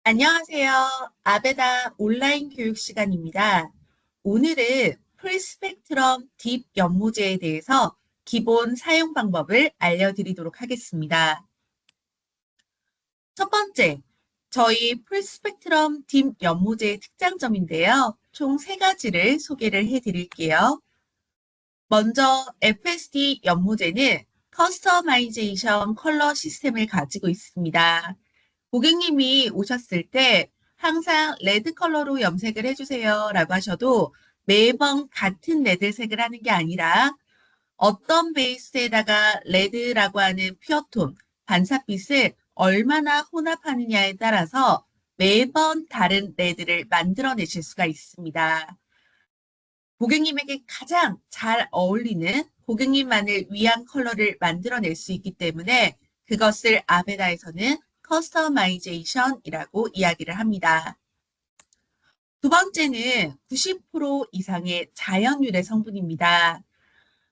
안녕하세요. 아베다 온라인 교육 시간입니다. 오늘은 풀스펙트럼 딥 연모제에 대해서 기본 사용 방법을 알려드리도록 하겠습니다. 첫 번째, 저희 풀스펙트럼 딥 연모제의 특장점인데요. 총 세 가지를 소개를 해드릴게요. 먼저 FSD 연모제는 커스터마이제이션 컬러 시스템을 가지고 있습니다. 고객님이 오셨을 때 항상 레드 컬러로 염색을 해주세요 라고 하셔도 매번 같은 레드색을 하는 게 아니라 어떤 베이스에다가 레드라고 하는 퓨어톤, 반사빛을 얼마나 혼합하느냐에 따라서 매번 다른 레드를 만들어내실 수가 있습니다. 고객님에게 가장 잘 어울리는 고객님만을 위한 컬러를 만들어낼 수 있기 때문에 그것을 아베다에서는 커스터마이제이션이라고 이야기를 합니다. 두 번째는 90% 이상의 자연 유래 성분입니다.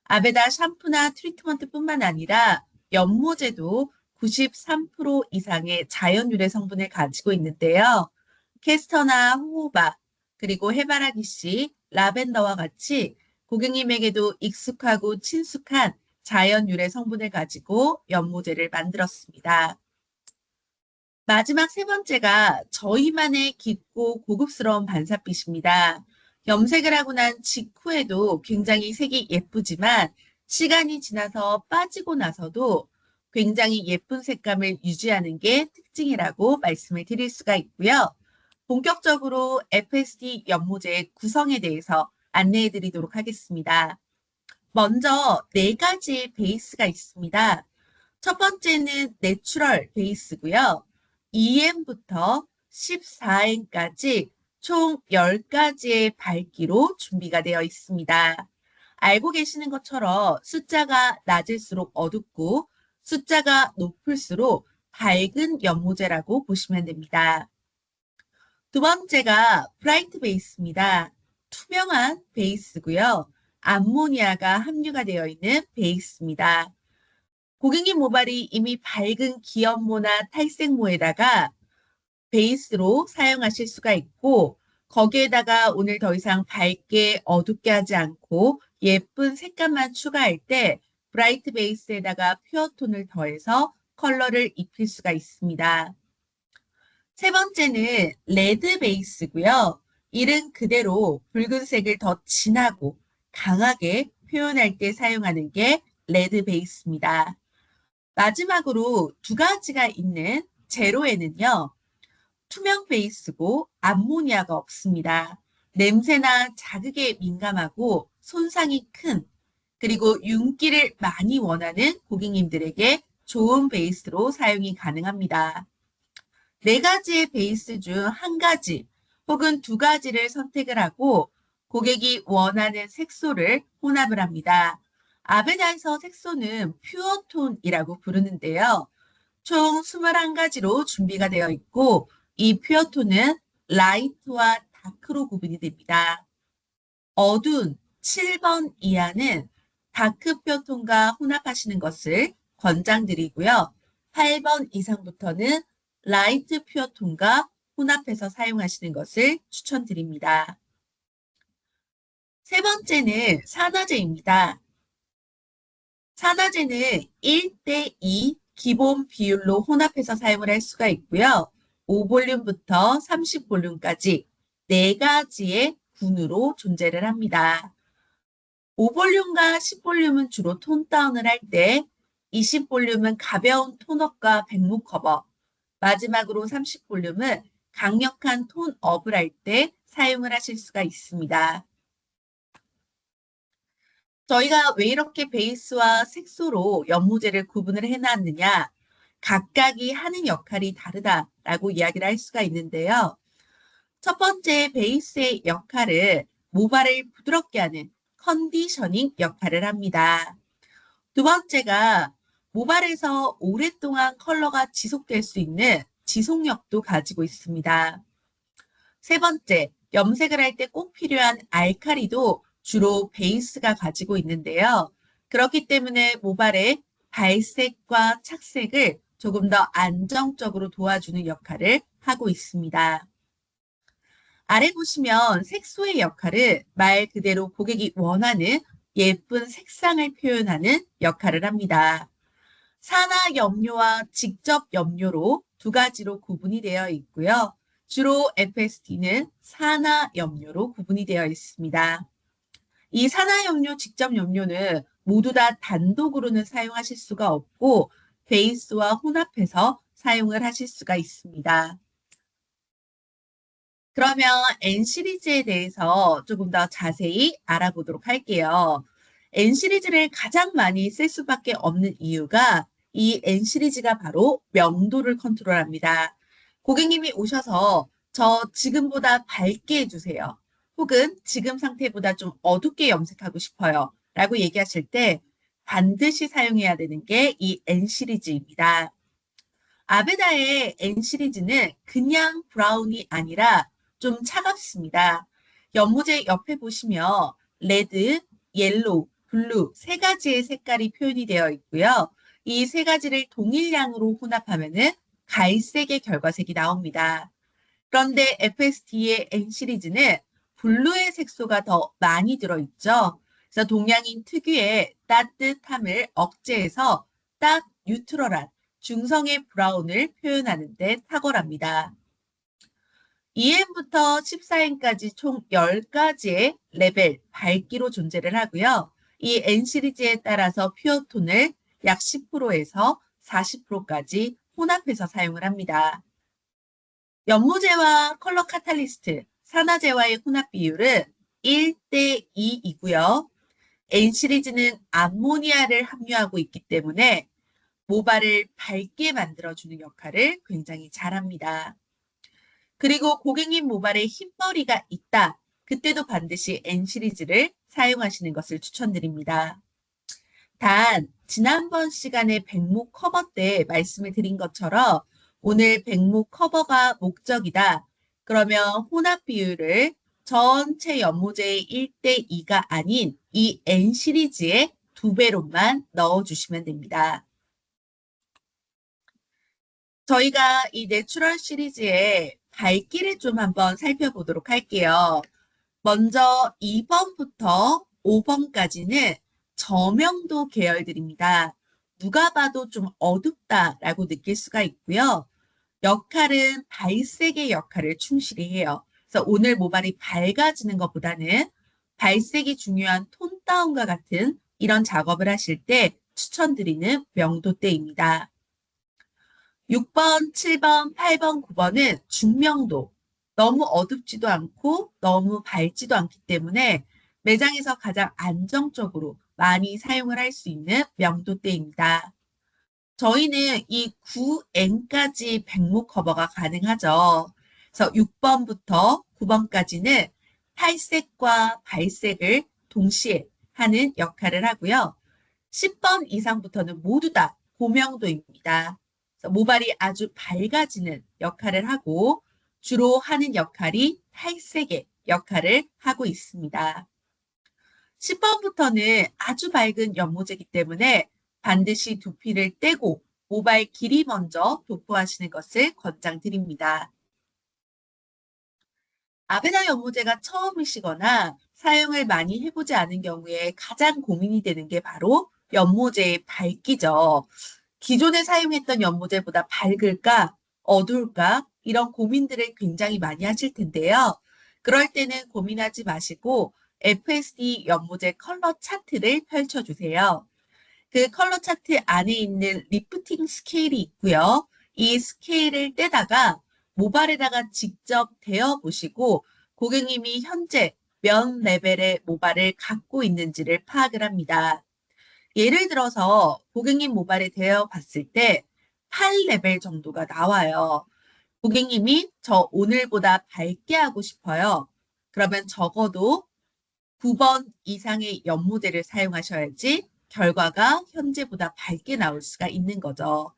아베다 샴푸나 트리트먼트뿐만 아니라 연모제도 93% 이상의 자연 유래 성분을 가지고 있는데요. 캐스터나 호호바, 그리고 해바라기씨, 라벤더와 같이 고객님에게도 익숙하고 친숙한 자연 유래 성분을 가지고 연모제를 만들었습니다. 마지막 세 번째가 저희만의 깊고 고급스러운 반사빛입니다. 염색을 하고 난 직후에도 굉장히 색이 예쁘지만 시간이 지나서 빠지고 나서도 굉장히 예쁜 색감을 유지하는 게 특징이라고 말씀을 드릴 수가 있고요. 본격적으로 FSD 연모제의 구성에 대해서 안내해 드리도록 하겠습니다. 먼저 네 가지의 베이스가 있습니다. 첫 번째는 내추럴 베이스고요. 2N부터 14N까지 총 10가지의 밝기로 준비가 되어 있습니다. 알고 계시는 것처럼 숫자가 낮을수록 어둡고 숫자가 높을수록 밝은 연모제라고 보시면 됩니다. 두 번째가 브라이트 베이스입니다. 투명한 베이스고요. 암모니아가 함유가 되어 있는 베이스입니다. 고객님 모발이 이미 밝은 기염모나 탈색모에다가 베이스로 사용하실 수가 있고 거기에다가 오늘 더 이상 밝게 어둡게 하지 않고 예쁜 색감만 추가할 때 브라이트 베이스에다가 퓨어톤을 더해서 컬러를 입힐 수가 있습니다. 세 번째는 레드 베이스고요. 이른 그대로 붉은색을 더 진하고 강하게 표현할 때 사용하는 게 레드 베이스입니다. 마지막으로 두 가지가 있는 제로에는요. 투명 베이스고 암모니아가 없습니다. 냄새나 자극에 민감하고 손상이 큰 그리고 윤기를 많이 원하는 고객님들에게 좋은 베이스로 사용이 가능합니다. 네 가지의 베이스 중 한 가지 혹은 두 가지를 선택을 하고 고객이 원하는 색소를 혼합을 합니다. 아베다에서 색소는 퓨어톤이라고 부르는데요. 총 21가지로 준비가 되어 있고 이 퓨어톤은 라이트와 다크로 구분이 됩니다. 어두운 7번 이하는 다크 퓨어톤과 혼합하시는 것을 권장드리고요. 8번 이상부터는 라이트 퓨어톤과 혼합해서 사용하시는 것을 추천드립니다. 세 번째는 산화제입니다. 산화제는 1대2 기본 비율로 혼합해서 사용을 할 수가 있고요. 5볼륨부터 30볼륨까지 네 가지의 군으로 존재를 합니다. 5볼륨과 10볼륨은 주로 톤 다운을 할 때, 20볼륨은 가벼운 톤업과 백목 커버, 마지막으로 30볼륨은 강력한 톤업을 할 때 사용을 하실 수가 있습니다. 저희가 왜 이렇게 베이스와 색소로 연모제를 구분을 해놨느냐? 각각이 하는 역할이 다르다라고 이야기를 할 수가 있는데요. 첫 번째 베이스의 역할은 모발을 부드럽게 하는 컨디셔닝 역할을 합니다. 두 번째가 모발에서 오랫동안 컬러가 지속될 수 있는 지속력도 가지고 있습니다. 세 번째, 염색을 할 때 꼭 필요한 알칼리도 주로 베이스가 가지고 있는데요. 그렇기 때문에 모발의 발색과 착색을 조금 더 안정적으로 도와주는 역할을 하고 있습니다. 아래 보시면 색소의 역할은 말 그대로 고객이 원하는 예쁜 색상을 표현하는 역할을 합니다. 산화 염료와 직접 염료로 두 가지로 구분이 되어 있고요. 주로 FST는 산화 염료로 구분이 되어 있습니다. 이 산화 염료, 직접 염료는 모두 다 단독으로는 사용하실 수가 없고 베이스와 혼합해서 사용을 하실 수가 있습니다. 그러면 N 시리즈에 대해서 조금 더 자세히 알아보도록 할게요. N 시리즈를 가장 많이 쓸 수밖에 없는 이유가 이 N 시리즈가 바로 명도를 컨트롤합니다. 고객님이 오셔서 저 지금보다 밝게 해주세요. 혹은 지금 상태보다 좀 어둡게 염색하고 싶어요. 라고 얘기하실 때 반드시 사용해야 되는 게 이 N 시리즈입니다. 아베다의 N 시리즈는 그냥 브라운이 아니라 좀 차갑습니다. 연모제 옆에 보시면 레드, 옐로우, 블루 세 가지의 색깔이 표현이 되어 있고요. 이 세 가지를 동일량으로 혼합하면은 갈색의 결과색이 나옵니다. 그런데 FST의 N 시리즈는 블루의 색소가 더 많이 들어있죠. 그래서 동양인 특유의 따뜻함을 억제해서 딱 뉴트럴한 중성의 브라운을 표현하는 데 탁월합니다. 2N부터 14N까지 총 10가지의 레벨, 밝기로 존재를 하고요. 이 N 시리즈에 따라서 퓨어톤을 약 10%에서 40%까지 혼합해서 사용을 합니다. 연모제와 컬러 카탈리스트, 산화제와의 혼합 비율은 1대 2이고요. N 시리즈는 암모니아를 함유하고 있기 때문에 모발을 밝게 만들어주는 역할을 굉장히 잘합니다. 그리고 고객님 모발에 흰머리가 있다. 그때도 반드시 N 시리즈를 사용하시는 것을 추천드립니다. 단, 지난번 시간에 백목 커버 때 말씀을 드린 것처럼 오늘 백목 커버가 목적이다. 그러면 혼합 비율을 전체 연모제의 1대 2가 아닌 이 N 시리즈의 2배로만 넣어주시면 됩니다. 저희가 이 내추럴 시리즈의 밝기를 좀 한번 살펴보도록 할게요. 먼저 2번부터 5번까지는 저명도 계열들입니다. 누가 봐도 좀 어둡다라고 느낄 수가 있고요. 역할은 발색의 역할을 충실히 해요. 그래서 오늘 모발이 밝아지는 것보다는 발색이 중요한 톤 다운과 같은 이런 작업을 하실 때 추천드리는 명도대입니다. 6번, 7번, 8번, 9번은 중명도. 너무 어둡지도 않고 너무 밝지도 않기 때문에 매장에서 가장 안정적으로 많이 사용을 할 수 있는 명도대입니다. 저희는 이 9N까지 백목 커버가 가능하죠. 그래서 6번부터 9번까지는 탈색과 발색을 동시에 하는 역할을 하고요. 10번 이상부터는 모두 다 고명도입니다. 모발이 아주 밝아지는 역할을 하고 주로 하는 역할이 탈색의 역할을 하고 있습니다. 10번부터는 아주 밝은 연모제이기 때문에 반드시 두피를 떼고 모발 길이 먼저 도포하시는 것을 권장드립니다. 아베다 연모제가 처음이시거나 사용을 많이 해보지 않은 경우에 가장 고민이 되는 게 바로 연모제의 밝기죠. 기존에 사용했던 연모제보다 밝을까, 어두울까 이런 고민들을 굉장히 많이 하실 텐데요. 그럴 때는 고민하지 마시고 FSD 연모제 컬러 차트를 펼쳐주세요. 그 컬러 차트 안에 있는 리프팅 스케일이 있고요. 이 스케일을 떼다가 모발에다가 직접 대어 보시고 고객님이 현재 몇 레벨의 모발을 갖고 있는지를 파악을 합니다. 예를 들어서 고객님 모발에 대어 봤을 때 8레벨 정도가 나와요. 고객님이 저 오늘보다 밝게 하고 싶어요. 그러면 적어도 9번 이상의 연모제를 사용하셔야지 결과가 현재보다 밝게 나올 수가 있는 거죠.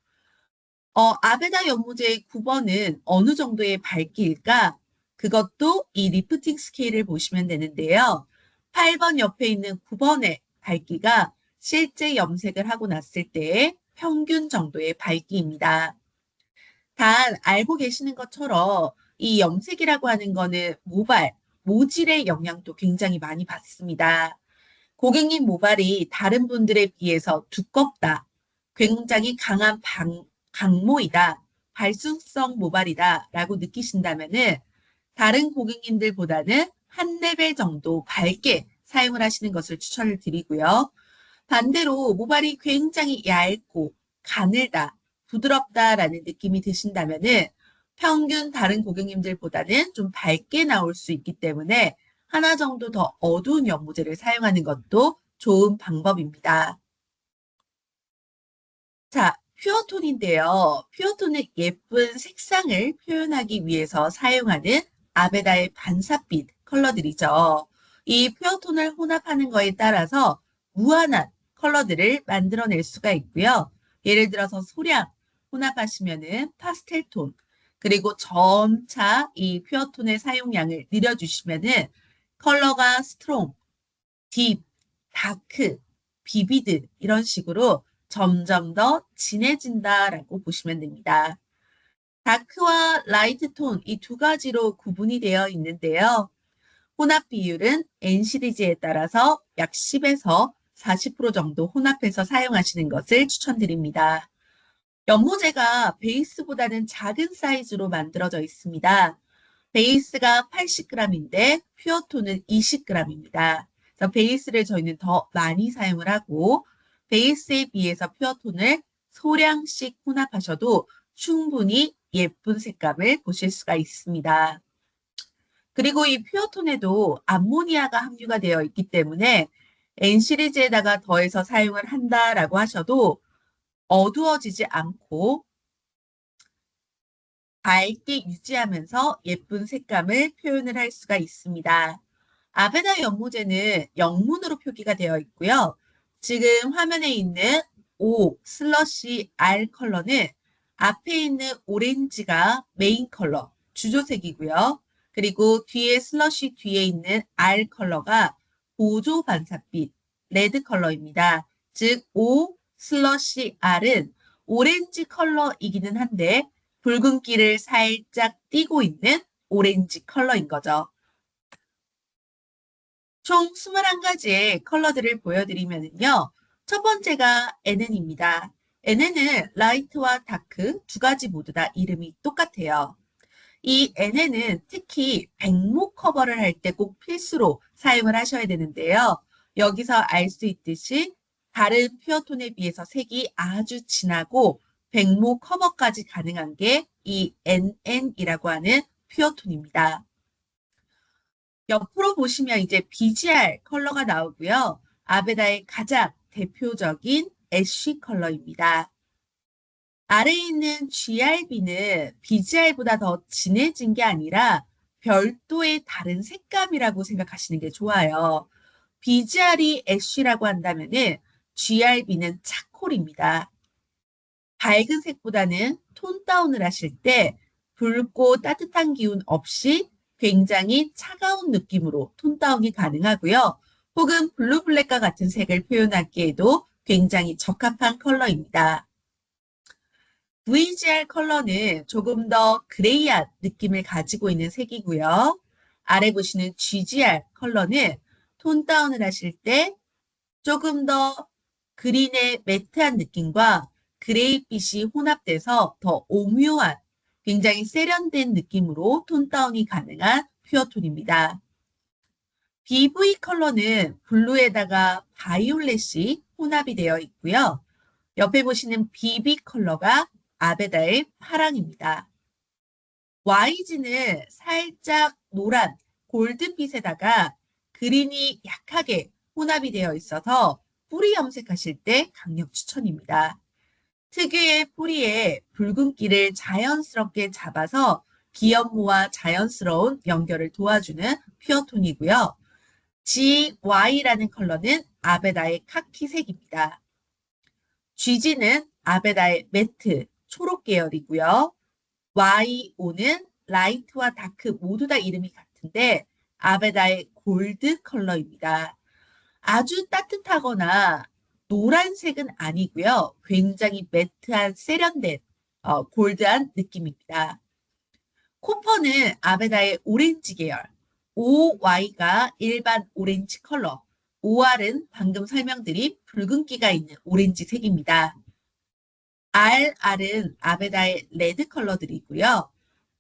아베다 연모제의 9번은 어느 정도의 밝기일까? 그것도 이 리프팅 스케일을 보시면 되는데요. 8번 옆에 있는 9번의 밝기가 실제 염색을 하고 났을 때 평균 정도의 밝기입니다. 단 알고 계시는 것처럼 이 염색이라고 하는 거는 모질의 영향도 굉장히 많이 받습니다. 고객님 모발이 다른 분들에 비해서 두껍다, 굉장히 강한 강모이다, 발수성 모발이다 라고 느끼신다면은 다른 고객님들보다는 한 레벨 정도 밝게 사용을 하시는 것을 추천을 드리고요. 반대로 모발이 굉장히 얇고 가늘다, 부드럽다라는 느낌이 드신다면은 평균 다른 고객님들보다는 좀 밝게 나올 수 있기 때문에 하나 정도 더 어두운 연모제를 사용하는 것도 좋은 방법입니다. 자, 퓨어톤인데요. 퓨어톤은 예쁜 색상을 표현하기 위해서 사용하는 아베다의 반사빛 컬러들이죠. 이 퓨어톤을 혼합하는 거에 따라서 무한한 컬러들을 만들어낼 수가 있고요. 예를 들어서 소량 혼합하시면은 파스텔 톤, 그리고 점차 이 퓨어톤의 사용량을 늘려주시면은 컬러가 스트롱, 딥, 다크, 비비드 이런 식으로 점점 더 진해진다라고 보시면 됩니다. 다크와 라이트 톤 이 두 가지로 구분이 되어 있는데요. 혼합 비율은 N 시리즈에 따라서 약 10에서 40% 정도 혼합해서 사용하시는 것을 추천드립니다. 연모제가 베이스보다는 작은 사이즈로 만들어져 있습니다. 베이스가 80g인데 퓨어톤은 20g입니다. 그래서 베이스를 저희는 더 많이 사용을 하고 베이스에 비해서 퓨어톤을 소량씩 혼합하셔도 충분히 예쁜 색감을 보실 수가 있습니다. 그리고 이 퓨어톤에도 암모니아가 함유가 되어 있기 때문에 N 시리즈에다가 더해서 사용을 한다라고 하셔도 어두워지지 않고 밝게 유지하면서 예쁜 색감을 표현을 할 수가 있습니다. 아베다 연모제는 영문으로 표기가 되어 있고요. 지금 화면에 있는 O 슬러시 R 컬러는 앞에 있는 오렌지가 메인 컬러, 주조색이고요. 그리고 뒤에 슬러시 뒤에 있는 R 컬러가 보조 반사빛, 레드 컬러입니다. 즉 O 슬러시 R은 오렌지 컬러이기는 한데 붉은기를 살짝 띠고 있는 오렌지 컬러인 거죠. 총 21가지의 컬러들을 보여드리면요. 첫 번째가 NN입니다. NN은 라이트와 다크 두 가지 모두 다 이름이 똑같아요. 이 NN은 특히 백목 커버를 할 때 꼭 필수로 사용을 하셔야 되는데요. 여기서 알 수 있듯이 다른 퓨어톤에 비해서 색이 아주 진하고 백목 커버까지 가능한 게 이 NN이라고 하는 퓨어톤입니다. 옆으로 보시면 이제 BGR 컬러가 나오고요. 아베다의 가장 대표적인 애쉬 컬러입니다. 아래에 있는 GRB는 BGR보다 더 진해진 게 아니라 별도의 다른 색감이라고 생각하시는 게 좋아요. BGR이 애쉬라고 한다면은 GRB는 차콜입니다. 밝은 색보다는 톤 다운을 하실 때 붉고 따뜻한 기운 없이 굉장히 차가운 느낌으로 톤 다운이 가능하고요. 혹은 블루 블랙과 같은 색을 표현하기에도 굉장히 적합한 컬러입니다. VGR 컬러는 조금 더 그레이한 느낌을 가지고 있는 색이고요. 아래 보시는 GGR 컬러는 톤 다운을 하실 때 조금 더 그린의 매트한 느낌과 그레이빛이 혼합돼서 더 오묘한 굉장히 세련된 느낌으로 톤 다운이 가능한 퓨어톤입니다. BV 컬러는 블루에다가 바이올렛이 혼합이 되어 있고요. 옆에 보시는 BB 컬러가 아베다의 파랑입니다. YG는 살짝 노란 골드빛에다가 그린이 약하게 혼합이 되어 있어서 뿌리 염색하실 때 강력 추천입니다. 특유의 뿌리에 붉은기를 자연스럽게 잡아서 기연모와 자연스러운 연결을 도와주는 퓨어톤이고요. GY라는 컬러는 아베다의 카키색입니다. GG는 아베다의 매트, 초록 계열이고요. YO는 라이트와 다크 모두 다 이름이 같은데 아베다의 골드 컬러입니다. 아주 따뜻하거나 노란색은 아니고요. 굉장히 매트한 세련된 골드한 느낌입니다. 코퍼는 아베다의 오렌지 계열, OY가 일반 오렌지 컬러, OR은 방금 설명드린 붉은기가 있는 오렌지색입니다. RR은 아베다의 레드 컬러들이고요.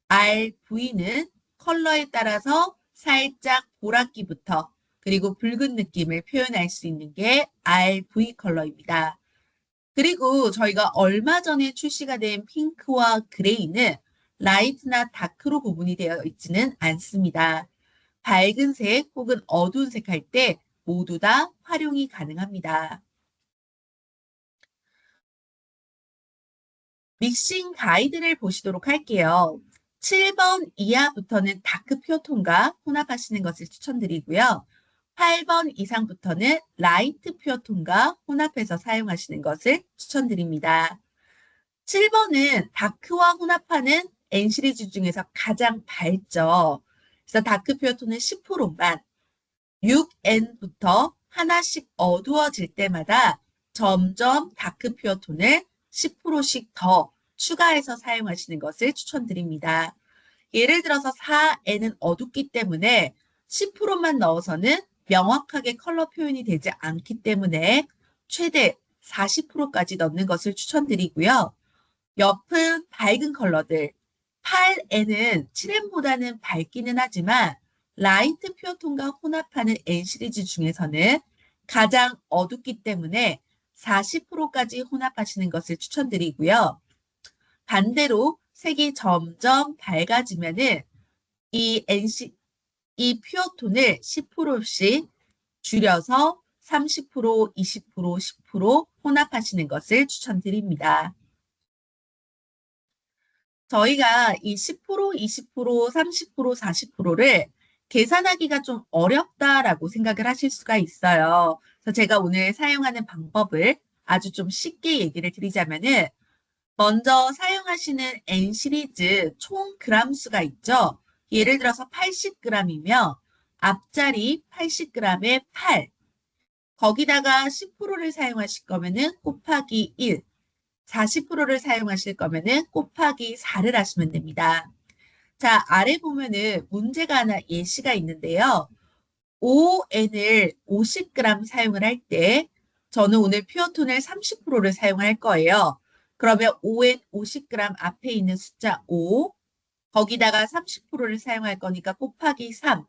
RV는 컬러에 따라서 살짝 보랏기부터 그리고 붉은 느낌을 표현할 수 있는 게 RV 컬러입니다. 그리고 저희가 얼마 전에 출시가 된 핑크와 그레이는 라이트나 다크로 구분이 되어 있지는 않습니다. 밝은 색 혹은 어두운 색 할 때 모두 다 활용이 가능합니다. 믹싱 가이드를 보시도록 할게요. 7번 이하부터는 다크 퓨어톤과 혼합하시는 것을 추천드리고요. 8번 이상부터는 라이트 퓨어톤과 혼합해서 사용하시는 것을 추천드립니다. 7번은 다크와 혼합하는 N 시리즈 중에서 가장 밝죠. 그래서 다크 퓨어톤은 10%만, 6N부터 하나씩 어두워질 때마다 점점 다크 퓨어톤을 10%씩 더 추가해서 사용하시는 것을 추천드립니다. 예를 들어서 4N은 어둡기 때문에 10%만 넣어서는 명확하게 컬러 표현이 되지 않기 때문에 최대 40%까지 넣는 것을 추천드리고요. 옅은 밝은 컬러들, 8N은 7N보다는 밝기는 하지만 라이트 퓨어톤과 혼합하는 N 시리즈 중에서는 가장 어둡기 때문에 40%까지 혼합하시는 것을 추천드리고요. 반대로 색이 점점 밝아지면은 이 퓨어톤을 10%씩 줄여서 30%, 20%, 10% 혼합하시는 것을 추천드립니다. 저희가 이 10%, 20%, 30%, 40%를 계산하기가 좀 어렵다라고 생각을 하실 수가 있어요. 그래서 제가 오늘 사용하는 방법을 아주 좀 쉽게 얘기를 드리자면은 먼저 사용하시는 N 시리즈 총 그램 수가 있죠. 예를 들어서 80g이면 앞자리 80g에 8, 거기다가 10%를 사용하실 거면은 곱하기 1, 40%를 사용하실 거면은 곱하기 4를 하시면 됩니다. 자, 아래 보면은 문제가 하나 예시가 있는데요. ON을 50g 사용을 할 때 저는 오늘 퓨어톤을 30%를 사용할 거예요. 그러면 ON 50g 앞에 있는 숫자 5, 거기다가 30%를 사용할 거니까 곱하기 3.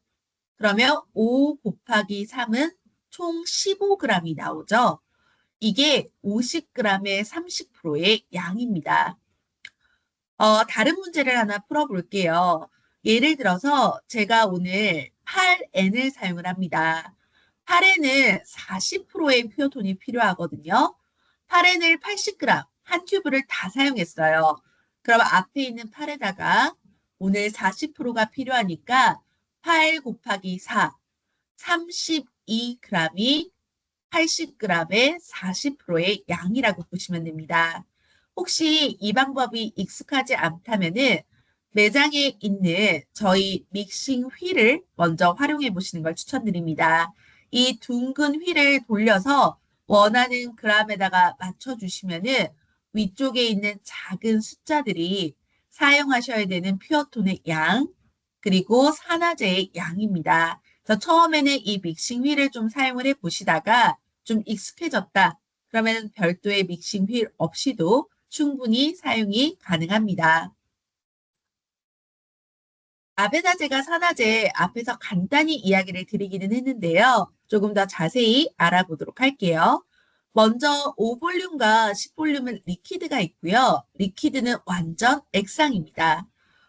그러면 5 곱하기 3은 총 15g이 나오죠. 이게 50g의 30%의 양입니다. 다른 문제를 하나 풀어볼게요. 예를 들어서 제가 오늘 8N을 사용을 합니다. 8N은 40%의 퓨어톤이 필요하거든요. 8N을 80g, 한 튜브를 다 사용했어요. 그럼 앞에 있는 8에다가 오늘 40%가 필요하니까 8 곱하기 4, 32g이 80g의 40%의 양이라고 보시면 됩니다. 혹시 이 방법이 익숙하지 않다면은 매장에 있는 저희 믹싱 휠을 먼저 활용해 보시는 걸 추천드립니다. 이 둥근 휠을 돌려서 원하는 그램에다가 맞춰주시면은 위쪽에 있는 작은 숫자들이 사용하셔야 되는 퓨어톤의 양, 그리고 산화제의 양입니다. 그래서 처음에는 이 믹싱 휠을 좀 사용을 해 보시다가 좀 익숙해졌다. 그러면 별도의 믹싱 휠 없이도 충분히 사용이 가능합니다. 아베나제가 산화제 앞에서 간단히 이야기를 드리기는 했는데요. 조금 더 자세히 알아보도록 할게요. 먼저 5볼륨과 10볼륨은 리퀴드가 있고요. 리퀴드는 완전 액상입니다.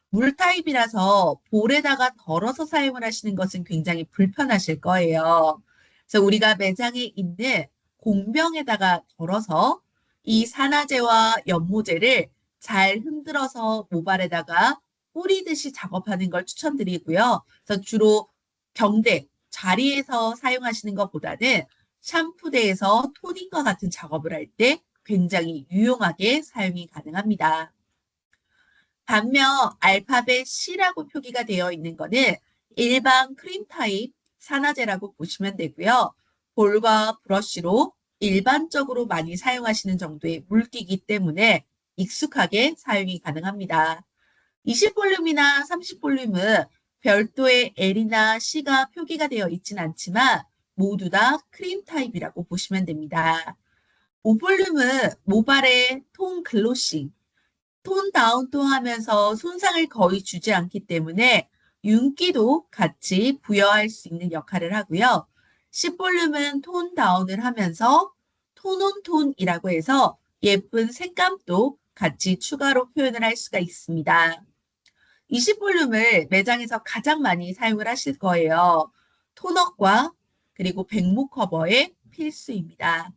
물 타입이라서 볼에다가 덜어서 사용을 하시는 것은 굉장히 불편하실 거예요. 그래서 우리가 매장에 있는 공병에다가 덜어서 이 산화제와 연모제를 잘 흔들어서 모발에다가 뿌리듯이 작업하는 걸 추천드리고요. 그래서 주로 경대, 자리에서 사용하시는 것보다는 샴푸대에서 토닝과 같은 작업을 할 때 굉장히 유용하게 사용이 가능합니다. 반면 알파벳 C라고 표기가 되어 있는 거는 일반 크림 타입 산화제라고 보시면 되고요. 볼과 브러쉬로 일반적으로 많이 사용하시는 정도의 물기이기 때문에 익숙하게 사용이 가능합니다. 20볼륨이나 30볼륨은 별도의 L이나 C가 표기가 되어 있진 않지만 모두 다 크림 타입이라고 보시면 됩니다. 5볼륨은 모발의 톤 글로싱, 톤 다운도 하면서 손상을 거의 주지 않기 때문에 윤기도 같이 부여할 수 있는 역할을 하고요. 10볼륨은 톤 다운을 하면서 톤온 톤이라고 해서 예쁜 색감도 같이 추가로 표현을 할 수가 있습니다. 20볼륨을 매장에서 가장 많이 사용을 하실 거예요. 토너과 그리고 백모 커버의 필수입니다.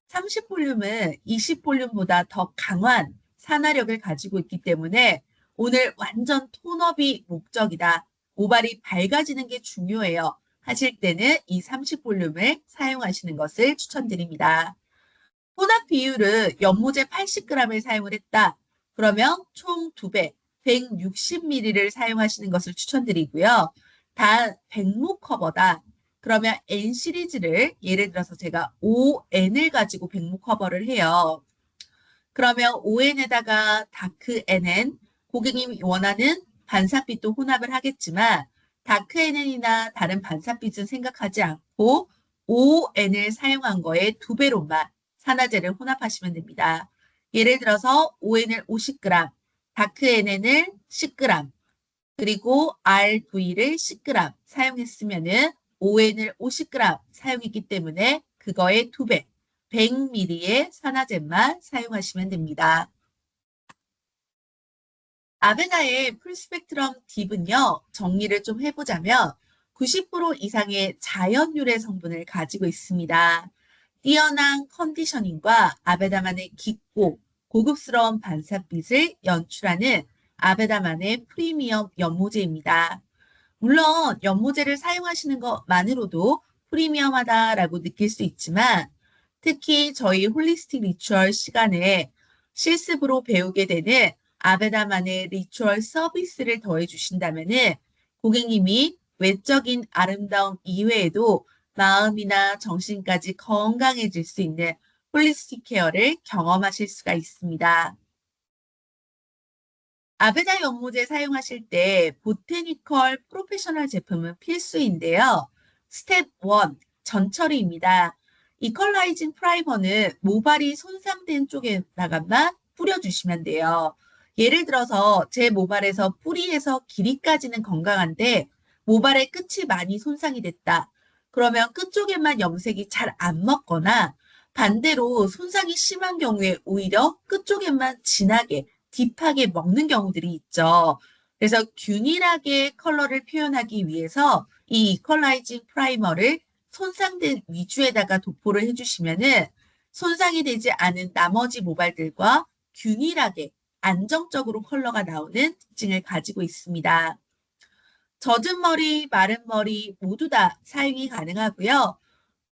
30볼륨은 20볼륨보다 더 강한 산화력을 가지고 있기 때문에 오늘 완전 톤업이 목적이다. 모발이 밝아지는 게 중요해요. 하실 때는 이 30볼륨을 사용하시는 것을 추천드립니다. 혼합 비율은 연모제 80g을 사용을 했다. 그러면 총 2배, 160ml를 사용하시는 것을 추천드리고요. 단 백모 커버다. 그러면 N 시리즈를 예를 들어서 제가 5N을 가지고 백모 커버를 해요. 그러면 5N에다가 다크 NN, 고객님이 원하는 반사빛도 혼합을 하겠지만 다크 NN이나 다른 반사빛은 생각하지 않고 5N을 사용한 거에 2배로만 산화제를 혼합하시면 됩니다. 예를 들어서 5N을 50g, 다크 NN을 10g, 그리고 RV를 10g 사용했으면은 5N을 50g 사용했기 때문에 그거의 2배, 100ml의 산화제만 사용하시면 됩니다. 아베나의 풀스펙트럼 딥은요, 정리를 좀 해보자면 90% 이상의 자연유래 성분을 가지고 있습니다. 뛰어난 컨디셔닝과 아베다만의 깊고 고급스러운 반사빛을 연출하는 아베다만의 프리미엄 연모제입니다. 물론 연모제를 사용하시는 것만으로도 프리미엄하다라고 느낄 수 있지만 특히 저희 홀리스틱 리추얼 시간에 실습으로 배우게 되는 아베다만의 리추얼 서비스를 더해 주신다면은 고객님이 외적인 아름다움 이외에도 마음이나 정신까지 건강해질 수 있는 홀리스틱 케어를 경험하실 수가 있습니다. 아베다 연모제 사용하실 때 보테니컬 프로페셔널 제품은 필수인데요. 스텝 1, 전처리입니다. 이퀄라이징 프라이머는 모발이 손상된 쪽에다가만 뿌려주시면 돼요. 예를 들어서 제 모발에서 뿌리에서 길이까지는 건강한데 모발의 끝이 많이 손상이 됐다. 그러면 끝쪽에만 염색이 잘 안 먹거나 반대로 손상이 심한 경우에 오히려 끝쪽에만 진하게 딥하게 먹는 경우들이 있죠. 그래서 균일하게 컬러를 표현하기 위해서 이 이퀄라이징 프라이머를 손상된 위주에다가 도포를 해주시면은 손상이 되지 않은 나머지 모발들과 균일하게 안정적으로 컬러가 나오는 특징을 가지고 있습니다. 젖은 머리, 마른 머리 모두 다 사용이 가능하고요.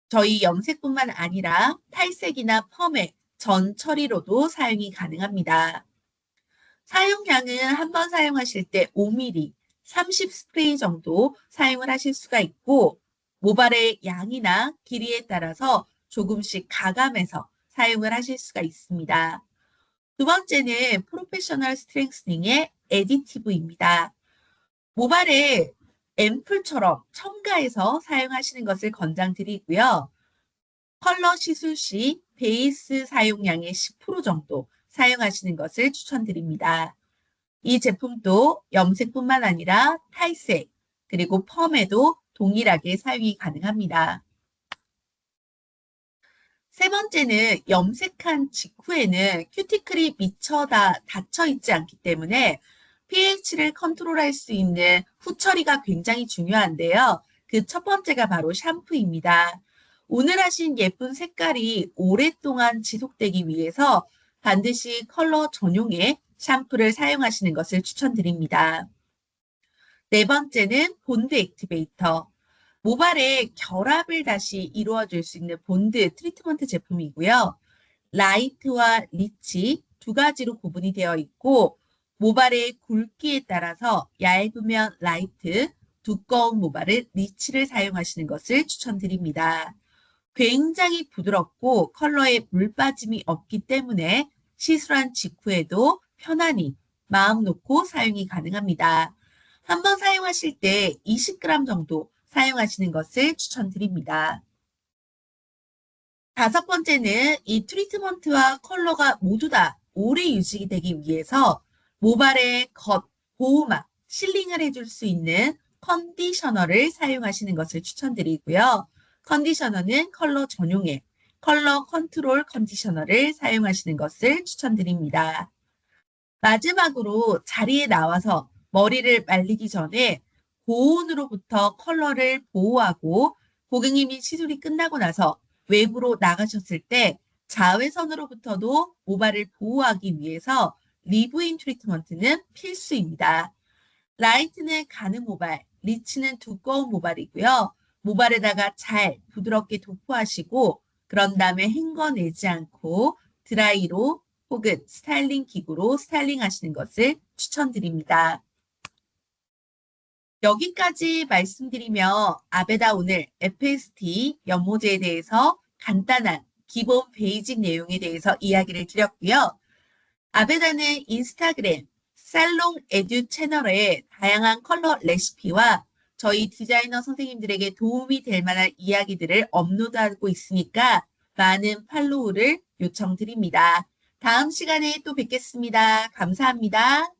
저희 염색뿐만 아니라 탈색이나 펌에 전 처리로도 사용이 가능합니다. 사용량은 한 번 사용하실 때 5ml, 30 스프레이 정도 사용을 하실 수가 있고 모발의 양이나 길이에 따라서 조금씩 가감해서 사용을 하실 수가 있습니다. 두 번째는 프로페셔널 스트렝스닝의 에디티브입니다. 모발에 앰플처럼 첨가해서 사용하시는 것을 권장드리고요. 컬러 시술 시 베이스 사용량의 10% 정도 사용하시는 것을 추천드립니다. 이 제품도 염색뿐만 아니라 탈색, 그리고 펌에도 동일하게 사용이 가능합니다. 세 번째는 염색한 직후에는 큐티클이 미처 다 닫혀 있지 않기 때문에 pH를 컨트롤할 수 있는 후처리가 굉장히 중요한데요. 그 첫 번째가 바로 샴푸입니다. 오늘 하신 예쁜 색깔이 오랫동안 지속되기 위해서 반드시 컬러 전용의 샴푸를 사용하시는 것을 추천드립니다. 네 번째는 본드 액티베이터. 모발의 결합을 다시 이루어줄 수 있는 본드 트리트먼트 제품이고요. 라이트와 리치 두 가지로 구분이 되어 있고 모발의 굵기에 따라서 얇으면 라이트, 두꺼운 모발을 리치를 사용하시는 것을 추천드립니다. 굉장히 부드럽고 컬러에 물 빠짐이 없기 때문에 시술한 직후에도 편안히 마음 놓고 사용이 가능합니다. 한번 사용하실 때 20g 정도 사용하시는 것을 추천드립니다. 다섯 번째는 이 트리트먼트와 컬러가 모두 다 오래 유지되기 위해서 모발의 겉 보호막, 실링을 해줄 수 있는 컨디셔너를 사용하시는 것을 추천드리고요. 컨디셔너는 컬러 전용의 컬러 컨트롤 컨디셔너를 사용하시는 것을 추천드립니다. 마지막으로 자리에 나와서 머리를 말리기 전에 고온으로부터 컬러를 보호하고 고객님이 시술이 끝나고 나서 외부로 나가셨을 때 자외선으로부터도 모발을 보호하기 위해서 리브인 트리트먼트는 필수입니다. 라이트는 가는 모발, 리치는 두꺼운 모발이고요. 모발에다가 잘 부드럽게 도포하시고 그런 다음에 헹궈내지 않고 드라이로 혹은 스타일링 기구로 스타일링 하시는 것을 추천드립니다. 여기까지 말씀드리며 아베다 오늘 FST 연모제에 대해서 간단한 기본 베이직 내용에 대해서 이야기를 드렸고요. 아베다는 인스타그램 살롱 에듀 채널에 다양한 컬러 레시피와 저희 디자이너 선생님들에게 도움이 될 만한 이야기들을 업로드하고 있으니까 많은 팔로우를 요청드립니다. 다음 시간에 또 뵙겠습니다. 감사합니다.